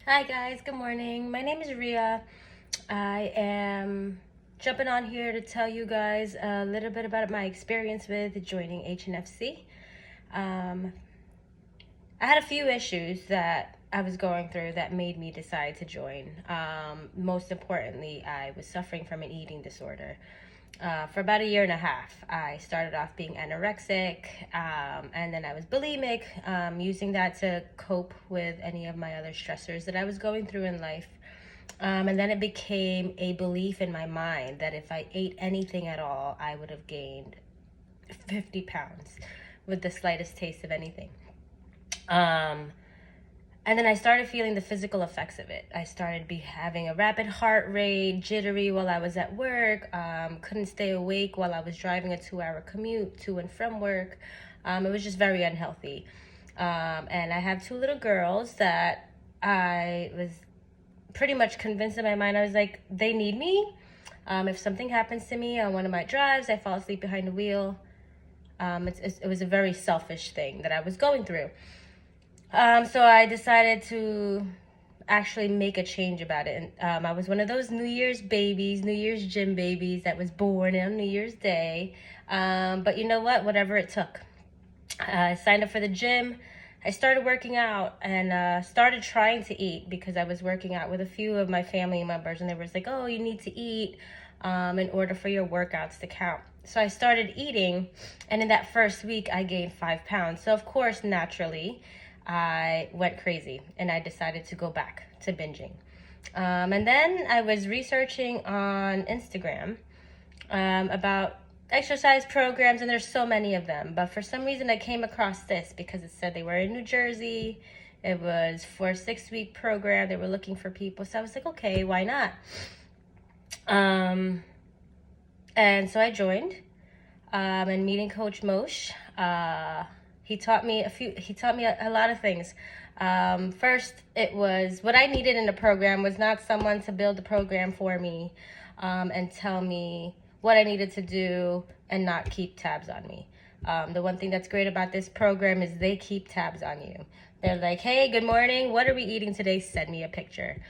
Hi guys, good morning. My name is Ria. I am jumping on here to tell you guys a little bit about my experience with joining HNFC. Um, I had a few issues that I was going through that made me decide to join. Most importantly, I was suffering from an eating disorder. For about a year and a half, I started off being anorexic, and then I was bulimic, using that to cope with any of my other stressors that I was going through in life. And then it became a belief in my mind that if I ate anything at all, I would have gained 50 pounds with the slightest taste of anything. Um, and then I started feeling the physical effects of it. I started having a rapid heart rate, jittery while I was at work, couldn't stay awake while I was driving a 2-hour commute to and from work. It was just very unhealthy. And I have two little girls that I was pretty much convinced in my mind. I was like, they need me. If something happens to me on one of my drives, I fall asleep behind the wheel. It was a very selfish thing that I was going through. So I decided to actually make a change about it. And I was one of those New Year's babies, New Year's gym babies that was born on New Year's Day. But you know what? Whatever it took. I signed up for the gym. I started working out and started trying to eat because I was working out with a few of my family members, and they were like, oh, you need to eat in order for your workouts to count. So I started eating, and in that first week, I gained 5 pounds. So, of course, naturally, I went crazy, and I decided to go back to binging. And then I was researching on Instagram about exercise programs, and there's so many of them. But for some reason, I came across this because it said they were in New Jersey. It was for a 6-week program. They were looking for people. So I was like, okay, why not? And so I joined. And meeting Coach Moshe, he taught me a lot of things. First, it was what I needed in the program was not someone to build the program for me and tell me what I needed to do and not keep tabs on me. The one thing that's great about this program is they keep tabs on you. They're like, hey, good morning. What are we eating today? Send me a picture.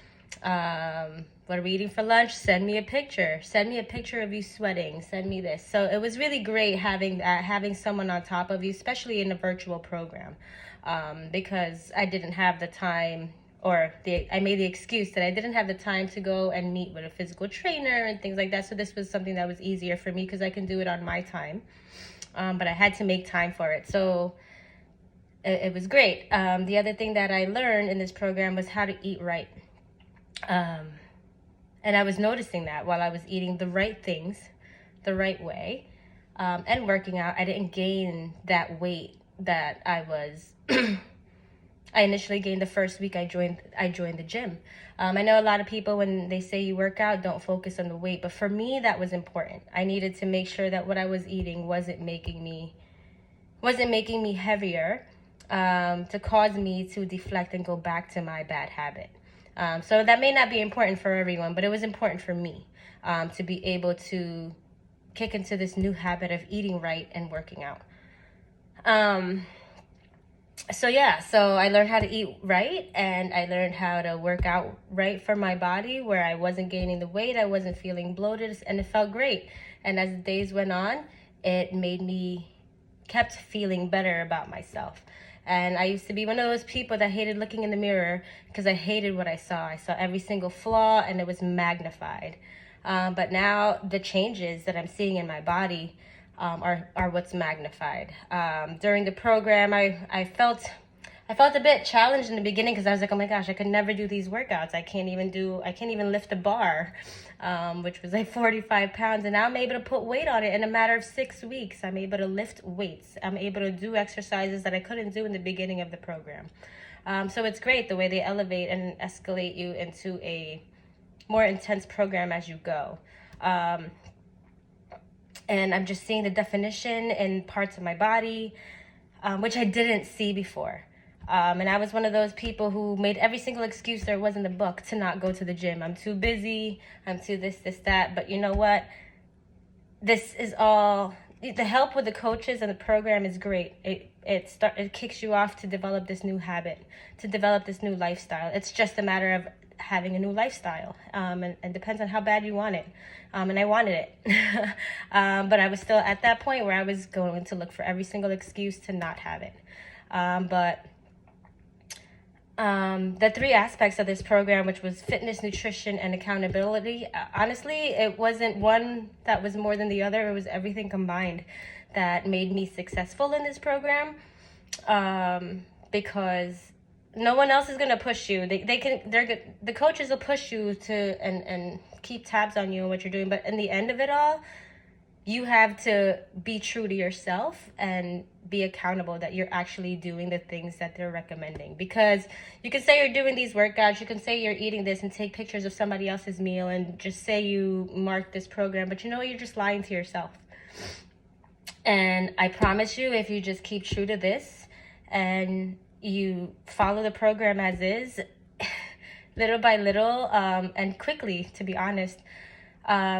What are we eating for lunch? Send me a picture. Send me a picture of you sweating. Send me this. So it was really great having someone on top of you, especially in a virtual program, because I didn't have the time, I made the excuse that I didn't have the time to go and meet with a physical trainer and things like that. So this was something that was easier for me because I can do it on my time, but I had to make time for it. So it was great. The other thing that I learned in this program was how to eat right. And I was noticing that while I was eating the right things, the right way, and working out, I didn't gain that weight that I was. I initially gained the first week I joined the gym. I know a lot of people, when they say you work out, don't focus on the weight, but for me that was important. I needed to make sure that what I was eating wasn't making me heavier, to cause me to deflect and go back to my bad habit. So that may not be important for everyone, but it was important for me to be able to kick into this new habit of eating right and working out. So I learned how to eat right, and I learned how to work out right for my body, where I wasn't gaining the weight, I wasn't feeling bloated, and it felt great. And as the days went on, it kept feeling better about myself. And I used to be one of those people that hated looking in the mirror because I hated what I saw. I saw every single flaw, and it was magnified. But now the changes that I'm seeing in my body are what's magnified. During the program, I felt a bit challenged in the beginning because I was like, oh my gosh, I could never do these workouts. I can't even lift a bar, which was like 45 pounds. And now I'm able to put weight on it in a matter of 6 weeks. I'm able to lift weights. I'm able to do exercises that I couldn't do in the beginning of the program. So it's great the way they elevate and escalate you into a more intense program as you go. And I'm just seeing the definition in parts of my body, which I didn't see before. And I was one of those people who made every single excuse there was in the book to not go to the gym. I'm too busy. I'm too this, that. But you know what? This is all the help with the coaches and the program is great. It kicks you off to develop this new habit, to develop this new lifestyle. It's just a matter of having a new lifestyle, and depends on how bad you want it. And I wanted it, but I was still at that point where I was going to look for every single excuse to not have it. But the three aspects of this program, which was fitness, nutrition, and accountability, honestly, it wasn't one that was more than the other. It was everything combined that made me successful in this program, because no one else is going to push you. The coaches will push you to and keep tabs on you and what you're doing, but in the end of it all, you have to be true to yourself and be accountable that you're actually doing the things that they're recommending. Because you can say you're doing these workouts, you can say you're eating this and take pictures of somebody else's meal and just say you marked this program, but you're just lying to yourself. And I promise you, if you just keep true to this and you follow the program as is, little by little, and quickly, to be honest,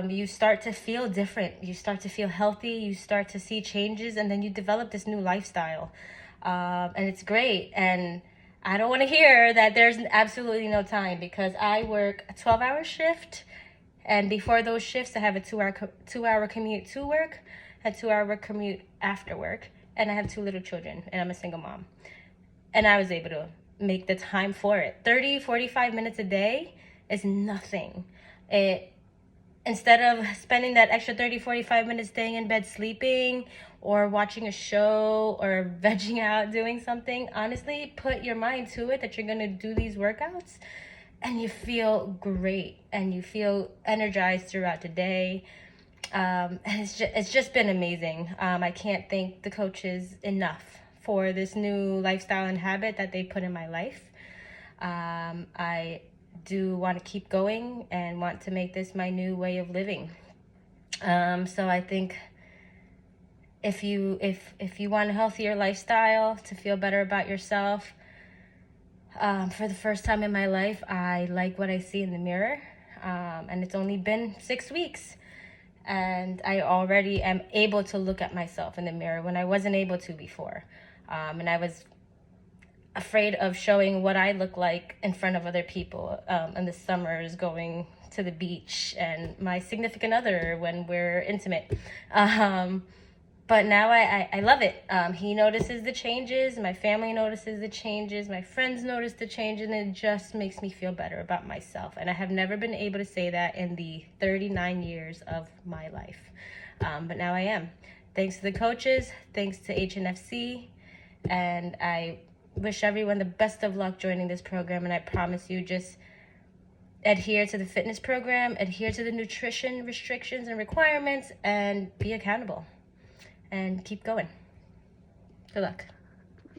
you start to feel different. You start to feel healthy. You start to see changes, and then you develop this new lifestyle. And it's great. And I don't want to hear that there's absolutely no time, because I work a 12-hour shift. And before those shifts, I have a two-hour commute to work, a 2-hour commute after work. And I have 2 little children, and I'm a single mom. And I was able to make the time for it. 30-45 minutes a day is nothing. Instead of spending that extra 30-45 minutes staying in bed sleeping or watching a show or vegging out doing something, honestly, put your mind to it that you're going to do these workouts, and you feel great and you feel energized throughout the day. And it's just been amazing. I can't thank the coaches enough for this new lifestyle and habit that they put in my life. I do want to keep going and want to make this my new way of living. So I think if you want a healthier lifestyle, to feel better about yourself, for the first time in my life, I like what I see in the mirror. And it's only been 6 weeks. And I already am able to look at myself in the mirror when I wasn't able to before. And I was afraid of showing what I look like in front of other people in the summers, going to the beach, and my significant other when we're intimate. But now I love it. He notices the changes, my family notices the changes, my friends notice the changes, and it just makes me feel better about myself. And I have never been able to say that in the 39 years of my life. But now I am. Thanks to the coaches, thanks to HNFC, and I wish everyone the best of luck joining this program. And I promise you, just adhere to the fitness program, adhere to the nutrition restrictions and requirements, and be accountable. And keep going. Good luck.